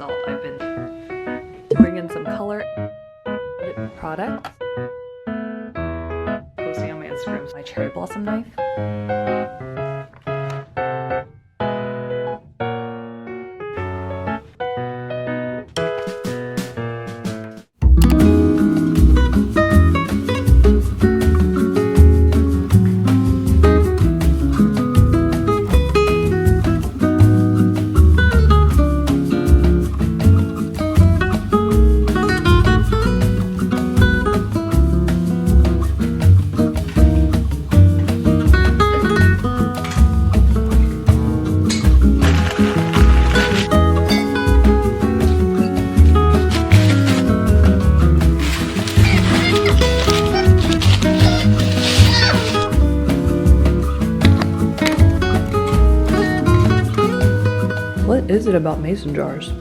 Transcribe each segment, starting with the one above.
result. I've been to bring in some color products. Posting on my Instagram my cherry blossom knife. What is it about mason jars?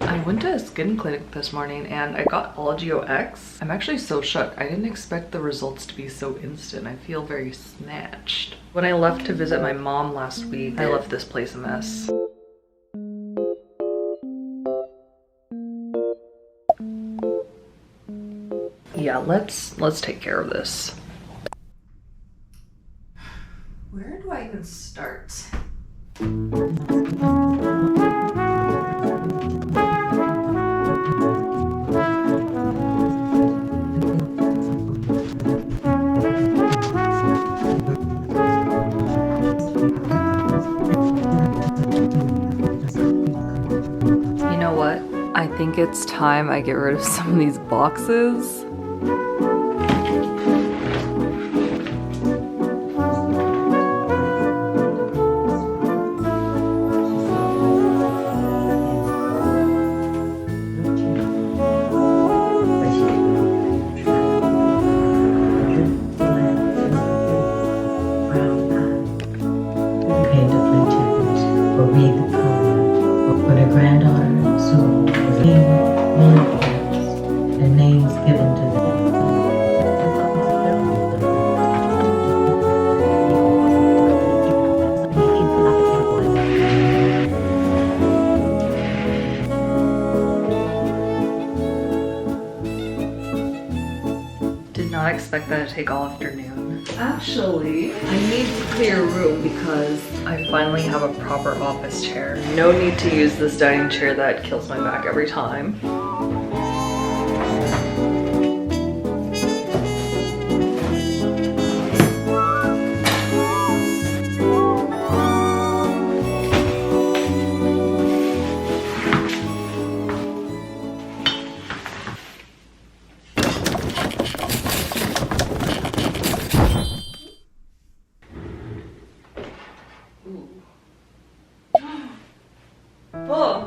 I went to a skin clinic this morning and I got Algeo X. I'm actually so shook. I didn't expect the results to be so instant. I feel very snatched. When I left to visit my mom last week, I left this place a mess. Yeah, let's take care of this. Where do I even start? You know what? I think it's time I get rid of some of these boxes. Not expect that to take all afternoon. Actually, I need to clear a room because I finally have a proper office chair. No need to use this dining chair that kills my back every time. Oh.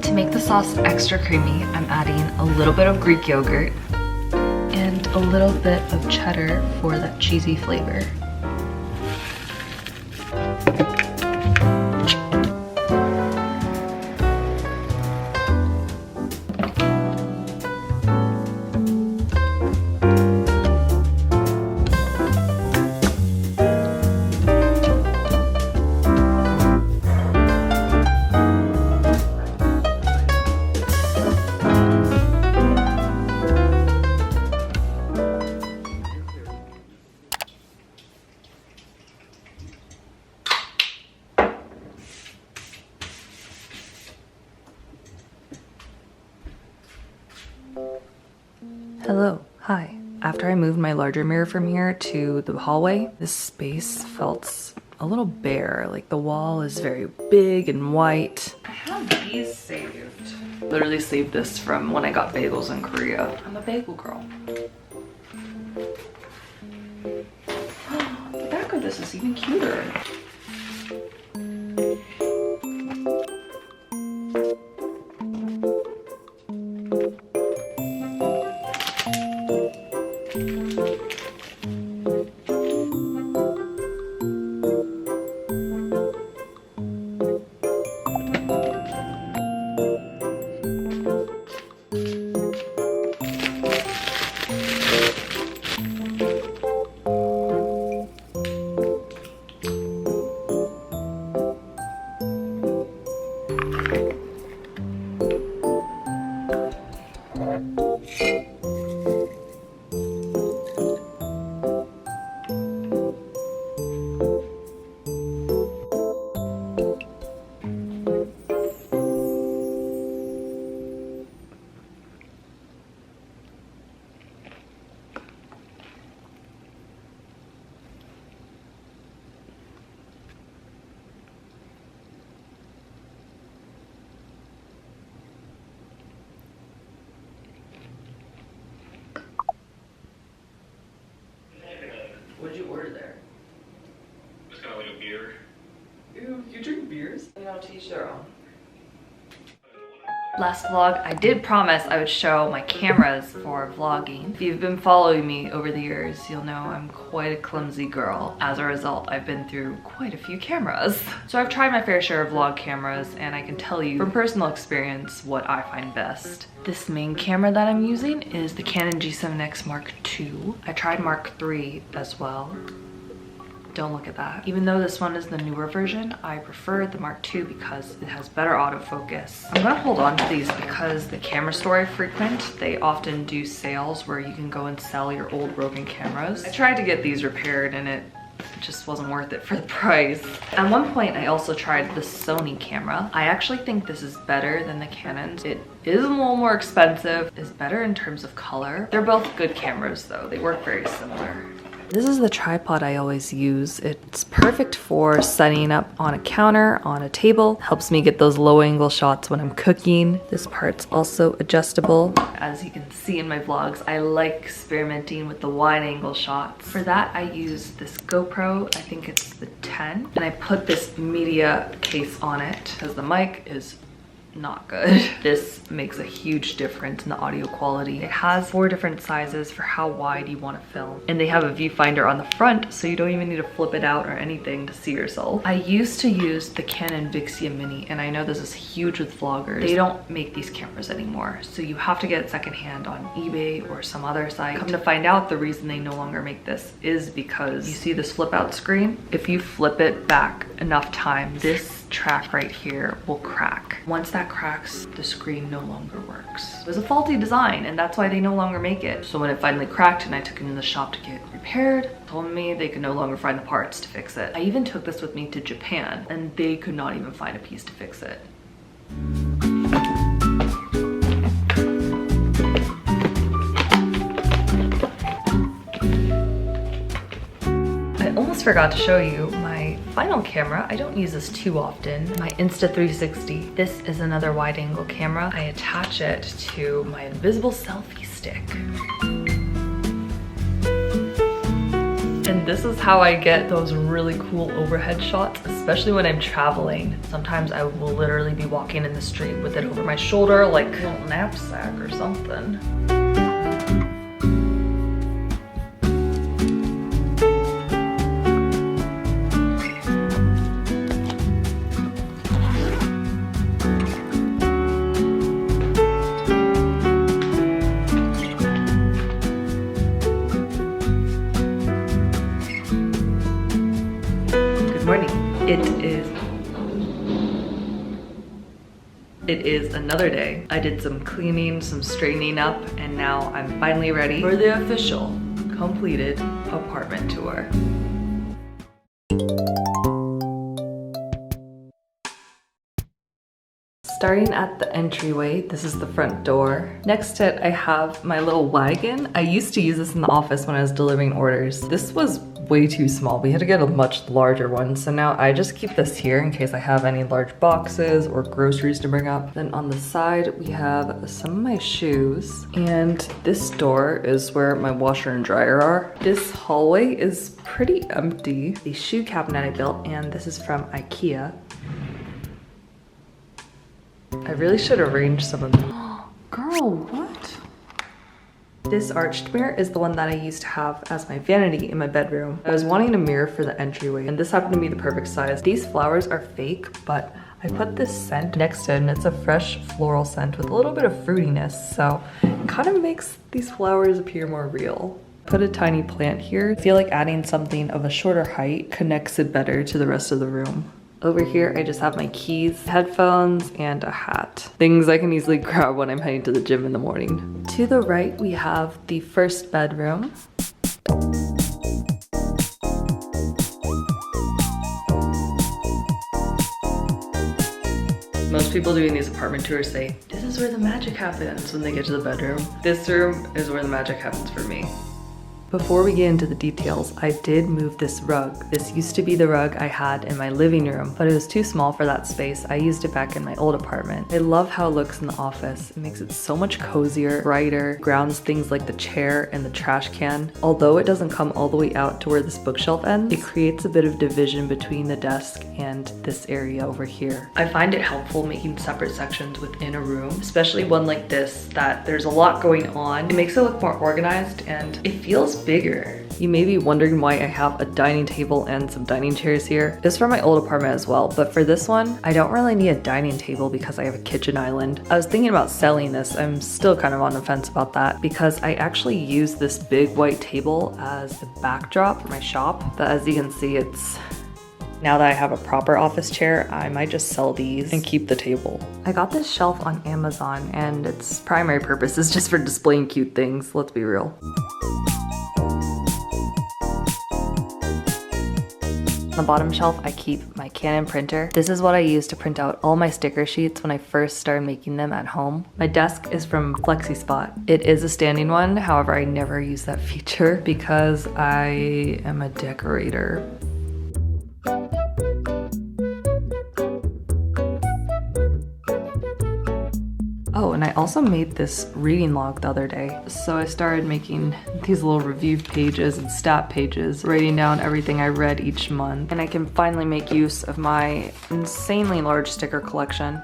To make the sauce extra creamy, I'm adding a little bit of Greek yogurt and a little bit of cheddar for that cheesy flavor. Hello, hi. After I moved my larger mirror from here to the hallway, this space felt a little bare. Like the wall is very big and white. I have these saved. Literally saved this from when I got bagels in Korea. I'm a bagel girl. The back of this is even cuter. What did you order there? It's kind of like a beer. Ew, you drink beers? You know, to each their own. Last vlog, I did promise I would show my cameras for vlogging. If you've been following me over the years, you'll know I'm quite a clumsy girl. As a result, I've been through quite a few cameras. So I've tried my fair share of vlog cameras, and I can tell you from personal experience what I find best. This main camera that I'm using is the Canon G7X Mark II. I tried Mark III as well. Don't look at that. Even though this one is the newer version, I prefer the Mark II because it has better autofocus. I'm gonna hold on to these because the camera store I frequent, they often do sales where you can go and sell your old broken cameras. I tried to get these repaired and it just wasn't worth it for the price. At one point, I also tried the Sony camera. I actually think this is better than the Canon's. It is a little more expensive, is better in terms of color. They're both good cameras though. They work very similar. This is the tripod I always use. It's perfect for setting up on a counter, on a table. Helps me get those low angle shots when I'm cooking. This part's also adjustable. As you can see in my vlogs, I like experimenting with the wide angle shots. For that, I use this GoPro, I think it's the 10, and I put this media case on it because the mic is not good. This makes a huge difference in the audio quality. It has 4 different sizes for how wide you want to film. And they have a viewfinder on the front, so you don't even need to flip it out or anything to see yourself. I used to use the Canon Vixia Mini, and I know this is huge with vloggers. They don't make these cameras anymore, so you have to get it secondhand on eBay or some other site. Come to find out, the reason they no longer make this is because you see this flip out screen? If you flip it back enough times, this track right here will crack. Once that cracks, the screen no longer works. It was a faulty design, and that's why they no longer make it. So when it finally cracked and I took it in the shop to get repaired, told me they could no longer find the parts to fix it. I even took this with me to Japan, and they could not even find a piece to fix it. I almost forgot to show you my final camera. I don't use this too often. My Insta360. This is another wide angle camera. I attach it to my invisible selfie stick. And this is how I get those really cool overhead shots, especially when I'm traveling. Sometimes I will literally be walking in the street with it over my shoulder like a little knapsack or something. It is another day. I did some cleaning, some straightening up, and now I'm finally ready for the official completed apartment tour. Starting at the entryway, this is the front door. Next to it, I have my little wagon. I used to use this in the office when I was delivering orders. This was way too small. We had to get a much larger one. So now I just keep this here in case I have any large boxes or groceries to bring up. Then on the side, we have some of my shoes. And this door is where my washer and dryer are. This hallway is pretty empty. The shoe cabinet I built, and this is from IKEA. I really should arrange some of them. Girl, what? This arched mirror is the one that I used to have as my vanity in my bedroom. I was wanting a mirror for the entryway, and this happened to be the perfect size. These flowers are fake, but I put this scent next to it, and it's a fresh floral scent with a little bit of fruitiness, so it kind of makes these flowers appear more real. Put a tiny plant here. I feel like adding something of a shorter height connects it better to the rest of the room. Over here, I just have my keys, headphones, and a hat. Things I can easily grab when I'm heading to the gym in the morning. To the right, we have the first bedroom. Most people doing these apartment tours say, this is where the magic happens when they get to the bedroom. This room is where the magic happens for me. Before we get into the details, I did move this rug. This used to be the rug I had in my living room, but it was too small for that space. I used it back in my old apartment. I love how it looks in the office. It makes it so much cozier, brighter, grounds things like the chair and the trash can. Although it doesn't come all the way out to where this bookshelf ends, it creates a bit of division between the desk and this area over here. I find it helpful making separate sections within a room, especially one like this that there's a lot going on. It makes it look more organized and it feels bigger. You may be wondering why I have a dining table and some dining chairs here. This is from my old apartment as well, but for this one, I don't really need a dining table because I have a kitchen island. I was thinking about selling this. I'm still kind of on the fence about that because I actually use this big white table as the backdrop for my shop, but as you can see, it's now that I have a proper office chair, I might just sell these and keep the table. I got this shelf on Amazon and its primary purpose is just for displaying cute things, let's be real. On the bottom shelf, I keep my Canon printer. This is what I use to print out all my sticker sheets when I first started making them at home. My desk is from FlexiSpot. It is a standing one, however, I never use that feature because I am a decorator. Oh, and I also made this reading log the other day. So I started making these little review pages and stat pages, writing down everything I read each month. And I can finally make use of my insanely large sticker collection.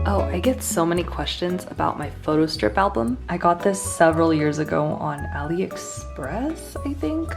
Oh, I get so many questions about my photo strip album. I got this several years ago on AliExpress, I think.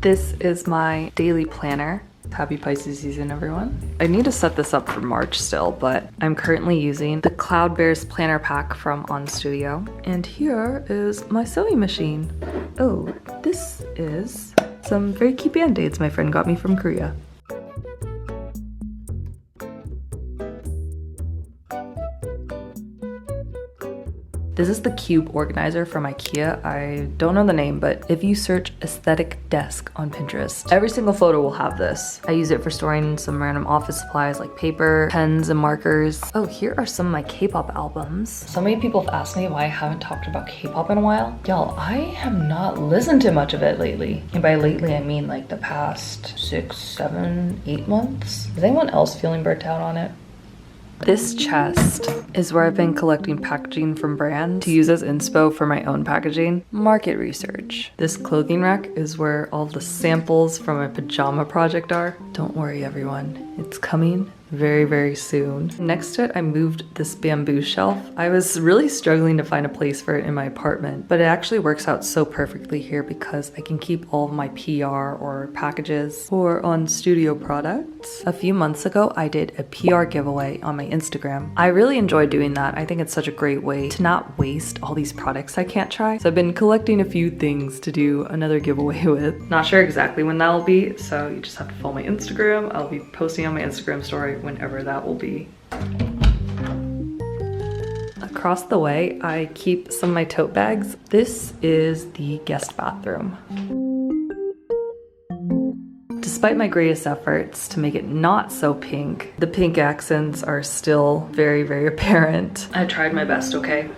This is my daily planner. Happy Pisces season, everyone. I need to set this up for March still, but I'm currently using the Cloud Bears planner pack from On Studio. And here is my sewing machine. Oh, this is some very cute band-aids my friend got me from Korea. This is the cube organizer from IKEA. I don't know the name, but if you search aesthetic desk on Pinterest, every single photo will have this. I use it for storing some random office supplies like paper, pens, and markers. Oh, here are some of my K-pop albums. So many people have asked me why I haven't talked about K-pop in a while. Y'all, I have not listened to much of it lately. And by lately, I mean like the past 6, 7, 8 months. Is anyone else feeling burnt out on it? This chest is where I've been collecting packaging from brands to use as inspo for my own packaging. Market research. This clothing rack is where all the samples from my pajama project are. Don't worry everyone, it's coming very, very soon. Next to it, I moved this bamboo shelf. I was really struggling to find a place for it in my apartment, but it actually works out so perfectly here because I can keep all of my PR or packages or On Studio products. A few months ago, I did a PR giveaway on my Instagram. I really enjoy doing that. I think it's such a great way to not waste all these products I can't try. So I've been collecting a few things to do another giveaway with. Not sure exactly when that will be, so you just have to follow my Instagram. I'll be posting on my Instagram story whenever that will be. across the way, I keep some of my tote bags. This is the guest bathroom. Despite my greatest efforts to make it not so pink, the pink accents are still very, very apparent. I tried my best, okay?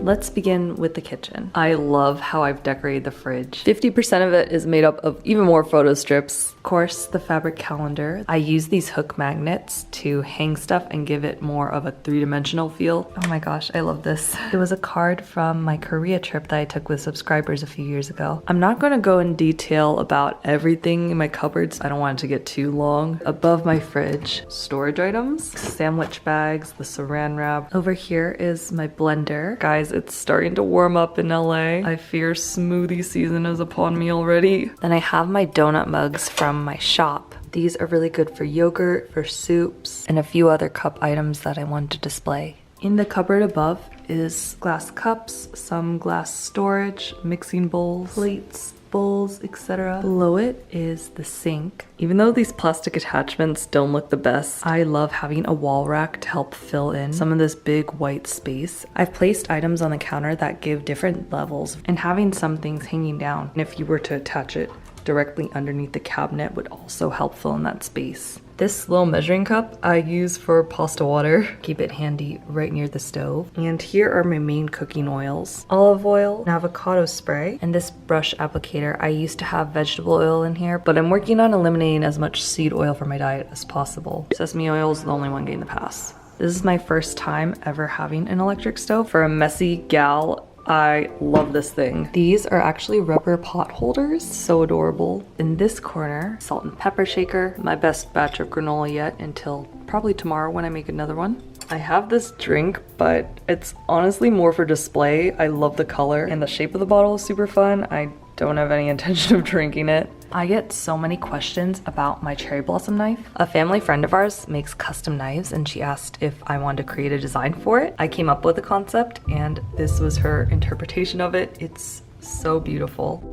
Let's begin with the kitchen. I love how I've decorated the fridge. 50% of it is made up of even more photo strips. Of course, the fabric calendar. I use these hook magnets to hang stuff and give it more of a three-dimensional feel. Oh my gosh, I love this. It was a card from my Korea trip that I took with subscribers a few years ago. I'm not gonna go in detail about everything in my cupboards. I don't want it to get too long. Above my fridge, storage items, sandwich bags, the saran wrap. Over here is my blender. Guys, it's starting to warm up in LA. I fear smoothie season is upon me already. Then I have my donut mugs from my shop. These are really good for yogurt, for soups, and a few other cup items that I want to display. In the cupboard above is glass cups, some glass storage, mixing bowls, plates, bowls, etc. Below it is the sink. Even though these plastic attachments don't look the best, I love having a wall rack to help fill in some of this big white space. I've placed items on the counter that give different levels, and having some things hanging down, and if you were to attach it directly underneath the cabinet, would also help fill in that space. This little measuring cup I use for pasta water. Keep it handy right near the stove. And here are my main cooking oils. Olive oil, an avocado spray, and this brush applicator. I used to have vegetable oil in here, but I'm working on eliminating as much seed oil from my diet as possible. Sesame oil is the only one getting the pass. This is my first time ever having an electric stove. For a messy gal, I love this thing. These are actually rubber pot holders, so adorable. In this corner, salt and pepper shaker, my best batch of granola yet until probably tomorrow when I make another one. I have this drink, but it's honestly more for display. I love the color and the shape of the bottle is super fun. I don't have any intention of drinking it. I get so many questions about my cherry blossom knife. A family friend of ours makes custom knives and she asked if I wanted to create a design for it. I came up with a concept and this was her interpretation of it. It's so beautiful.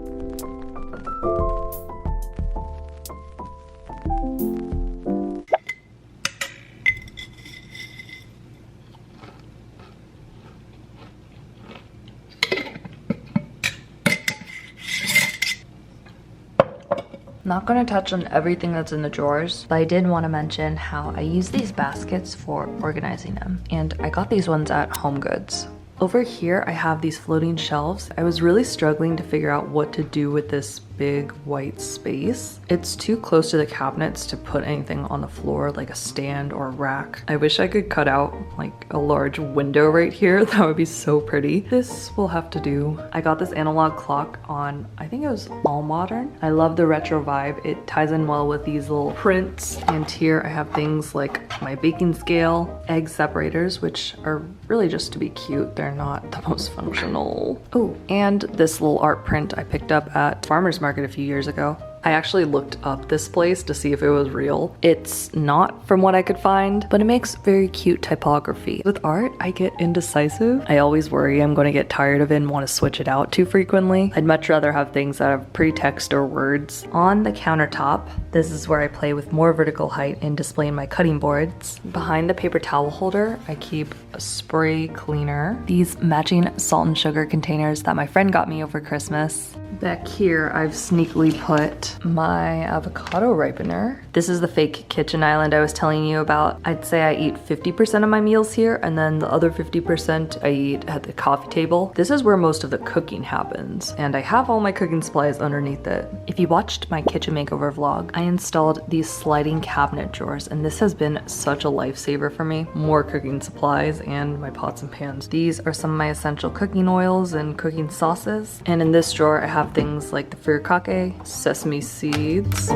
Not gonna touch on everything that's in the drawers, but I did want to mention how I use these baskets for organizing them. And I got these ones at HomeGoods. Over here, I have these floating shelves. I was really struggling to figure out what to do with this big white space. It's too close to the cabinets to put anything on the floor like a stand or a rack. I wish I could cut out like a large window right here. That would be so pretty. This will have to do. I got this analog clock on, I think it was All Modern. I love the retro vibe. It ties in well with these little prints. And here I have things like my baking scale, egg separators, which are really just to be cute. They're not the most functional. Oh, and this little art print I picked up at Farmer's Market a few years ago. I actually looked up this place to see if it was real. It's not from what I could find, but it makes very cute typography. With art, I get indecisive. I always worry I'm going to get tired of it and want to switch it out too frequently. I'd much rather have things that have pretty text or words. On the countertop, this is where I play with more vertical height in displaying my cutting boards. Behind the paper towel holder, I keep a spray cleaner. These matching salt and sugar containers that my friend got me over Christmas. Back here, I've sneakily put my avocado ripener. This is the fake kitchen island I was telling you about. I'd say I eat 50% of my meals here, and then the other 50% I eat at the coffee table. This is where most of the cooking happens, and I have all my cooking supplies underneath it. If you watched my kitchen makeover vlog, I installed these sliding cabinet drawers, and this has been such a lifesaver for me. More cooking supplies and my pots and pans. These are some of my essential cooking oils and cooking sauces, and in this drawer I have things like the furikake, sesame seeds.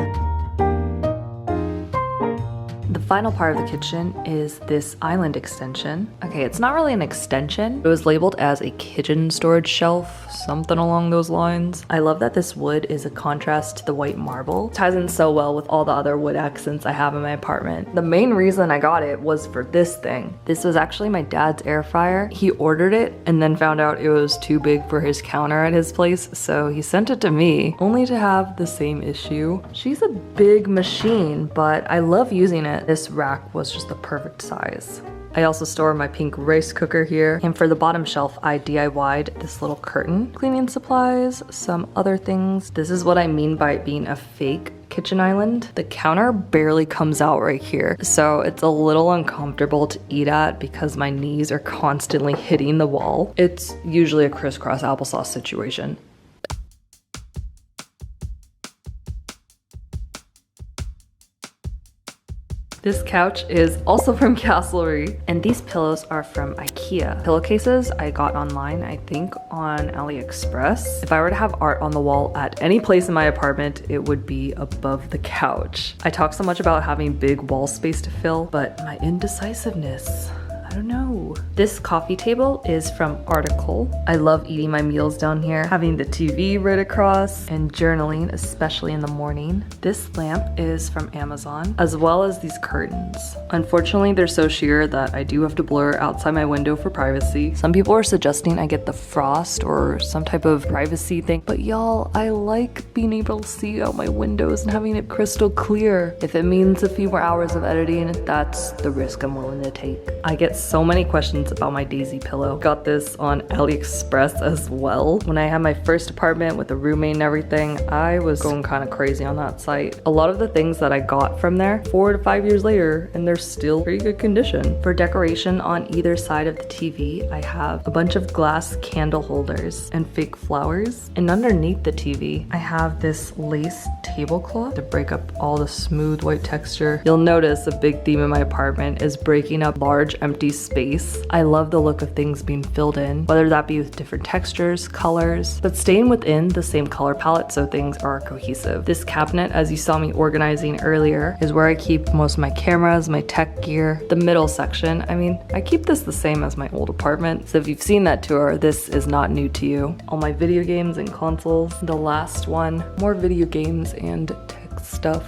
The final part of the kitchen is this island extension. Okay, it's not really an extension. It was labeled as a kitchen storage shelf, something along those lines. I love that this wood is a contrast to the white marble. It ties in so well with all the other wood accents I have in my apartment. The main reason I got it was for this thing. This was actually my dad's air fryer. He ordered it and then found out it was too big for his counter at his place, so he sent it to me, only to have the same issue. She's a big machine, but I love using it. This rack was just the perfect size. I also store my pink rice cooker here, and for the bottom shelf I DIY'd this little curtain, cleaning supplies, some other things. This is what I mean by it being a fake kitchen island. The counter barely comes out right here, so it's a little uncomfortable to eat at because my knees are constantly hitting the wall. It's usually a crisscross applesauce situation. This couch is also from Castlery, and these pillows are from IKEA. Pillowcases I got online, I think on AliExpress. If I were to have art on the wall at any place in my apartment, it would be above the couch. I talk so much about having big wall space to fill, but my indecisiveness, I don't know. This coffee table is from Article. I love eating my meals down here, having the TV right across, and journaling, especially in the morning. This lamp is from Amazon, as well as these curtains. Unfortunately, they're so sheer that I do have to blur outside my window for privacy. Some people are suggesting I get the frost or some type of privacy thing, but y'all, I like being able to see out my windows and having it crystal clear. If it means a few more hours of editing, that's the risk I'm willing to take. I get so many questions about my Daisy pillow. Got this on AliExpress as well. When I had my first apartment with a roommate and everything, I was going kind of crazy on that site. A lot of the things that I got from there 4 to 5 years later, and they're still pretty good condition. For decoration on either side of the TV, I have a bunch of glass candle holders and fake flowers. And underneath the TV, I have this lace tablecloth to break up all the smooth white texture. You'll notice a big theme in my apartment is breaking up large empty space. I love the look of things being filled in, whether that be with different textures, colors, but staying within the same color palette so things are cohesive. This cabinet, as you saw me organizing earlier, is where I keep most of my cameras, my tech gear. The middle section, I mean, I keep this the same as my old apartment, so if you've seen that tour, this is not new to you. All my video games and consoles. The last one, more video games and tech stuff.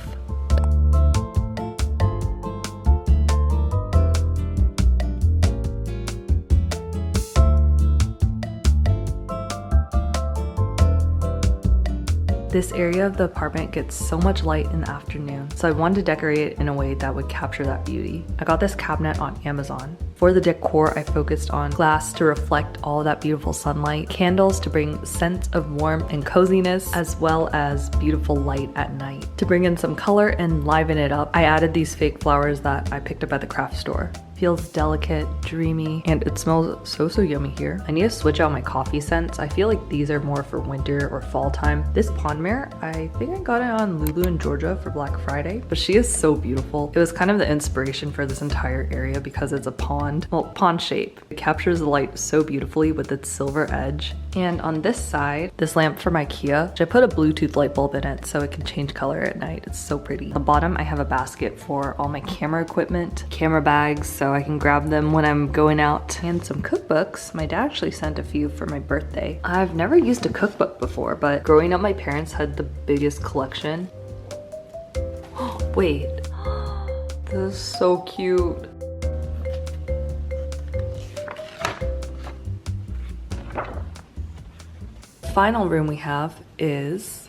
This area of the apartment gets so much light in the afternoon, so I wanted to decorate it in a way that would capture that beauty. I got this cabinet on Amazon. For the decor, I focused on glass to reflect all that beautiful sunlight, candles to bring a sense of warmth and coziness, as well as beautiful light at night. To bring in some color and liven it up, I added these fake flowers that I picked up at the craft store. Feels delicate, dreamy, and it smells so yummy here. I need to switch out my coffee scents. I feel like these are more for winter or fall time. This pond mirror, I think I got it on Lulu in Georgia for Black Friday, but she is so beautiful. It was kind of the inspiration for this entire area because it's a pond, well, pond shape. It captures the light so beautifully with its silver edge. And on this side, this lamp from IKEA, which I put a Bluetooth light bulb in it so it can change color at night. It's so pretty. On the bottom, I have a basket for all my camera equipment, camera bags, so I can grab them when I'm going out, and some cookbooks. My dad actually sent a few for my birthday. I've never used a cookbook before, but growing up, my parents had the biggest collection. Wait, this is so cute. Final room we have is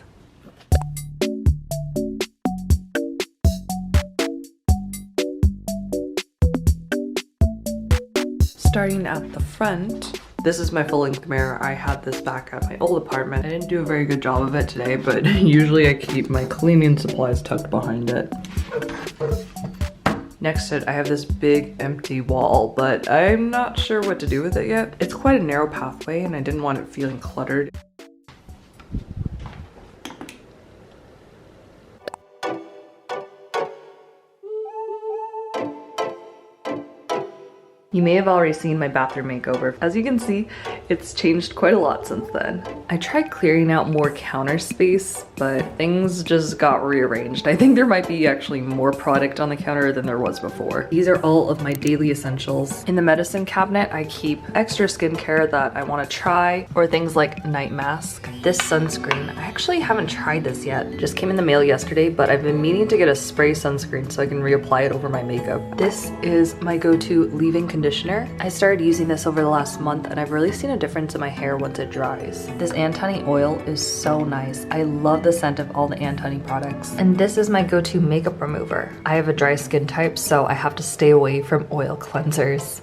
starting at the front. This is my full-length mirror. I had this back at my old apartment. I didn't do a very good job of it today, but usually I keep my cleaning supplies tucked behind it. Next to it, I have this big empty wall, but I'm not sure what to do with it yet. It's quite a narrow pathway and I didn't want it feeling cluttered. You may have already seen my bathroom makeover. As you can see, it's changed quite a lot since then. I tried clearing out more counter space, but things just got rearranged. I think there might be actually more product on the counter than there was before. These are all of my daily essentials. In the medicine cabinet, I keep extra skincare that I want to try, or things like night mask. This sunscreen, I actually haven't tried this yet. Just came in the mail yesterday, but I've been meaning to get a spray sunscreen so I can reapply it over my makeup. This is my go-to leave-in conditioner. I started using this over the last month and I've really seen a difference in my hair once it dries. This Antony oil is so nice. I love the scent of all the Antony products. And this is my go-to makeup remover. I have a dry skin type, so I have to stay away from oil cleansers.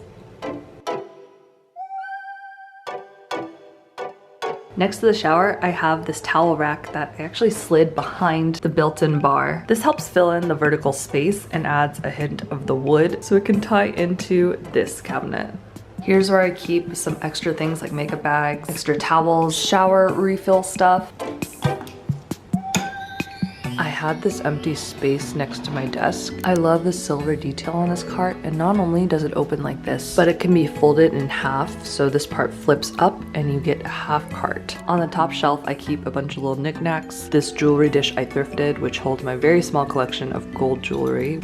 Next to the shower, I have this towel rack that I actually slid behind the built-in bar. This helps fill in the vertical space and adds a hint of the wood so it can tie into this cabinet. Here's where I keep some extra things like makeup bags, extra towels, shower refill stuff. I had this empty space next to my desk. I love the silver detail on this cart, and not only does it open like this, but it can be folded in half, so this part flips up and you get a half cart. On the top shelf, I keep a bunch of little knickknacks. This jewelry dish I thrifted, which holds my very small collection of gold jewelry.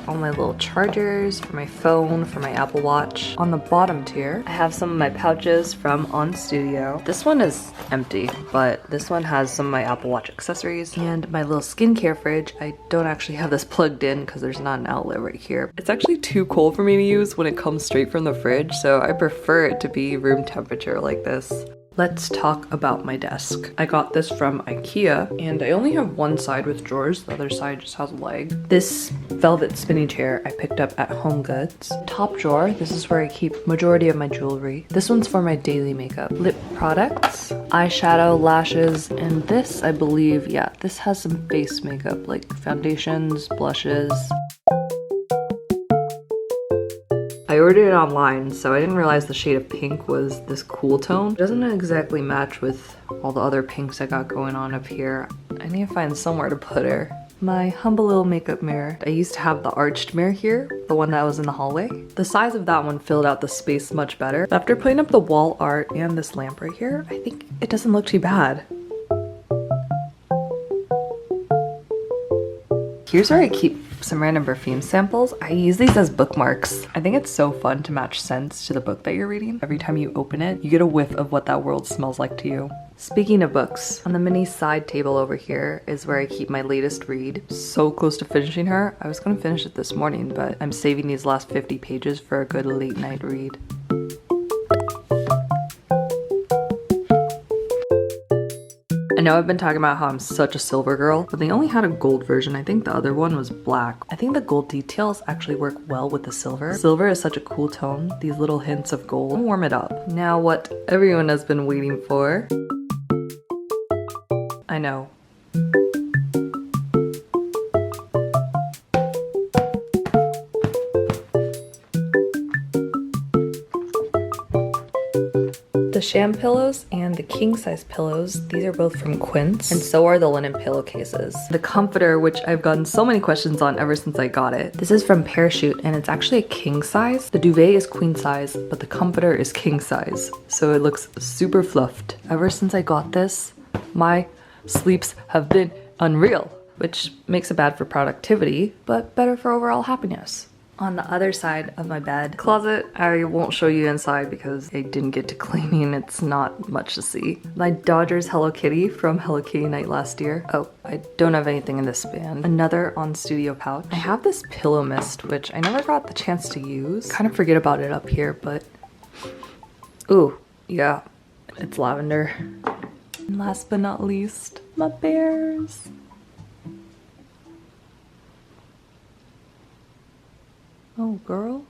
All my little chargers for my phone, for my Apple Watch. On the bottom tier, I have some of my pouches from On Studio. This one is empty, but this one has some of my Apple Watch accessories and my little skincare fridge. I don't actually have this plugged in because there's not an outlet right here. It's actually too cold for me to use when it comes straight from the fridge, so I prefer it to be room temperature like this. Let's talk about my desk. I got this from IKEA and I only have one side with drawers, the other side just has a leg. This velvet spinny chair I picked up at HomeGoods. Top drawer, this is where I keep majority of my jewelry. This one's for my daily makeup. Lip products, eyeshadow, lashes, and this I believe, yeah, this has some face makeup like foundations, blushes. I ordered it online, so I didn't realize the shade of pink was this cool tone. It doesn't exactly match with all the other pinks I got going on up here. I need to find somewhere to put her. My humble little makeup mirror. I used to have the arched mirror here, the one that was in the hallway. The size of that one filled out the space much better. After putting up the wall art and this lamp right here, I think it doesn't look too bad. Here's where I keep some random perfume samples. I use these as bookmarks. I think it's so fun to match scents to the book that you're reading. Every time you open it, you get a whiff of what that world smells like to you. Speaking of books, on the mini side table over here is where I keep my latest read. So close to finishing her. I was gonna finish it this morning, but I'm saving these last 50 pages for a good late night read. I know I've been talking about how I'm such a silver girl, but they only had a gold version. I think the other one was black. I think the gold details actually work well with the silver. Silver is such a cool tone. These little hints of gold warm it up. Now what everyone has been waiting for. I know. The sham pillows and the king size pillows, these are both from Quince, and so are the linen pillowcases. The comforter, which I've gotten so many questions on ever since I got it. This is from Parachute and it's actually a king size. The duvet is queen size, but the comforter is king size. So it looks super fluffed. Ever since I got this, my sleeps have been unreal, which makes it bad for productivity, but better for overall happiness. On the other side of my bed closet, I won't show you inside because I didn't get to cleaning. It's not much to see. My Dodgers Hello Kitty from Hello Kitty Night last year. Oh, I don't have anything in this band. Another On Studio pouch. I have this pillow mist, which I never got the chance to use. Kind of forget about it up here, but ooh, yeah, it's lavender. And last but not least, my bears. Oh, girl.